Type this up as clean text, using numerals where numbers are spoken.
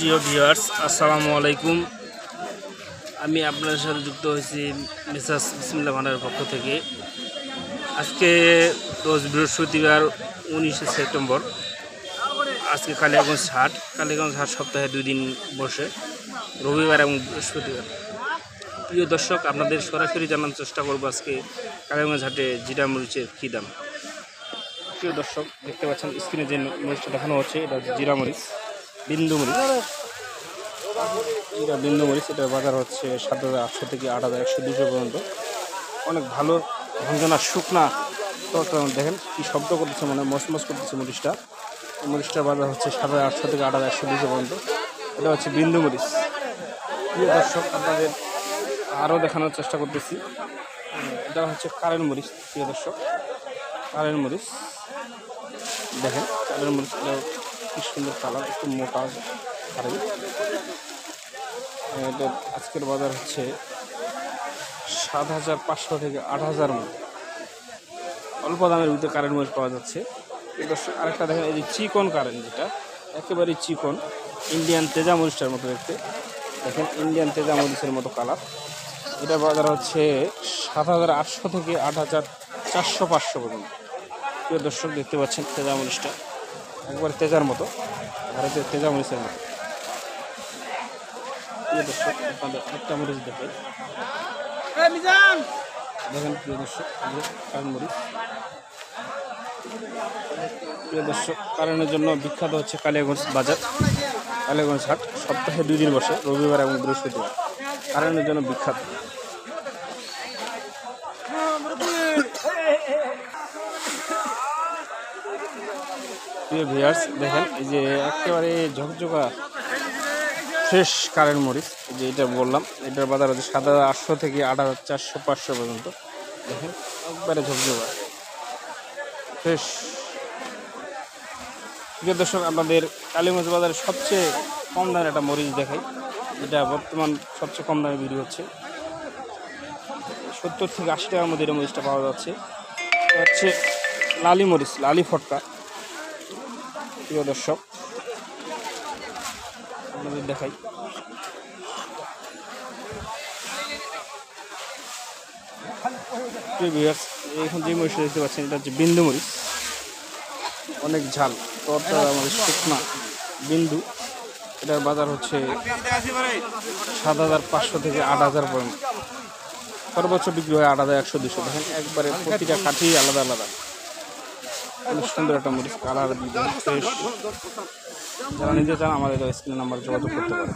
প্রিয় ভিউয়ার্স, আসসালামু আলাইকুম। আমি আপনাদের সাথে যুক্ত হয়েছি মিসেস বিসমিল্লাহ ভান্ডারের পক্ষ থেকে। আজকে রোজ বৃহস্পতিবার 19শে সেপ্টেম্বর। আজকে কালিয়াগঞ্জ হাট সপ্তাহে 2 দিন বসে, রবিবার এবং বৃহস্পতিবার। প্রিয় দর্শক, আপনাদের সরাসরি জানার চেষ্টা করবো আজকে কালিয়াগঞ্জ হাটে জিরা মরিচের কী দাম। প্রিয় দর্শক, দেখতে পাচ্ছেন স্ক্রিনে যে মরিচটা দেখানো হচ্ছে, এটা হচ্ছে জিরা মরিচ, বিন্দু মরিচ। এটা বিন্দু মরিচ, এটার বাজার হচ্ছে 7,800 থেকে 8,100-200 পর্যন্ত। অনেক ভালো ভঞ্জনা শুকনা তরকারি। দেখেন কি শব্দ করতেছে, মানে মসমস করতেছে মরিচটা। মরিচটার বাজার হচ্ছে 7,800 থেকে 8,100-200 পর্যন্ত। এটা হচ্ছে বিন্দু মরিচ। প্রিয় দর্শক, আপনাদের আরও দেখানোর চেষ্টা করতেছি। এটা হচ্ছে কারেন্ট মরিচ। প্রিয় দর্শক, কারেন্ট মরিচ দেখেন, কারেন্ট মরিচ কি সুন্দর কালার, একটু মোটা কারেন্ট। এটা আজকের বাজার হচ্ছে 7,500 থেকে 8,000 মতো। অল্প দামের ভিতরে কারেন্ট মরিচ পাওয়া যাচ্ছে। দর্শক, আরেকটা দেখেন, এই যে চিকন কারেন্ট, যেটা একেবারেই চিকন, ইন্ডিয়ান তেজা মরিচটার মতো দেখতে। দেখেন, ইন্ডিয়ান তেজা মরিচের মতো কালার। এটা বাজার হচ্ছে 7,800 থেকে 8,400-500 পর্যন্ত। প্রিয় দর্শক, দেখতে পাচ্ছেন তেজা মরিচটা একবার তেজার মতো, ভারতের তেজা মরিচের মতো। প্রিয় দর্শক, আপনাদের একটা মরিচ দেখেন, প্রিয় দর্শক, কারেন্ট মরিচ। প্রিয় দর্শক, কারেন্টের জন্য বিখ্যাত হচ্ছে কালিয়াগঞ্জ বাজার, কালিয়াগঞ্জ হাট সপ্তাহে 2 দিন বসে, রবিবার এবং বৃহস্পতিবার। কারেন্টের জন্য বিখ্যাত। প্রিয় ভিউয়ার্স, দেখেন এই যে একেবারে ঝকঝকা ফ্রেশ কারেন্ট মরিচ, যে এটা বললাম, এটার বাজার হচ্ছে 7,800 থেকে 8,400-500 পর্যন্ত। দেখেন, একবারে ঝকঝকা ফ্রেশ। প্রিয় দর্শক, আপনাদের কালিয়াগঞ্জ বাজারে সবচেয়ে কম দামের একটা মরিচ দেখাই, এটা বর্তমান সবচেয়ে কম দামে বিক্রি হচ্ছে। 70 থেকে 80 টাকার মধ্যে এটা মরিচটা পাওয়া যাচ্ছে। এটা হচ্ছে লালি মরিচ, লালি ফটকা। প্রিয় দর্শক, আপনাদের দেখাই, এখন যে মরিচটা দেখতে পাচ্ছেন, এটা হচ্ছে বিন্দু মরিচ। অনেক ঝাল, তরতাজা মরিচ, শুকনা বিন্দু। এটার বাজার হচ্ছে 7,500 থেকে 8,000 পর্যন্ত। সর্বোচ্চ বিক্রি হয় 8,100-200। দেখেন, একবারে প্রতিটা কাঠি আলাদা আলাদা। অনেক সুন্দর একটা মরিচ, কালার ফ্রেশ। যারা নিতে চান আমাদের স্ক্রিন নাম্বার যোগাযোগ করতে পারেন।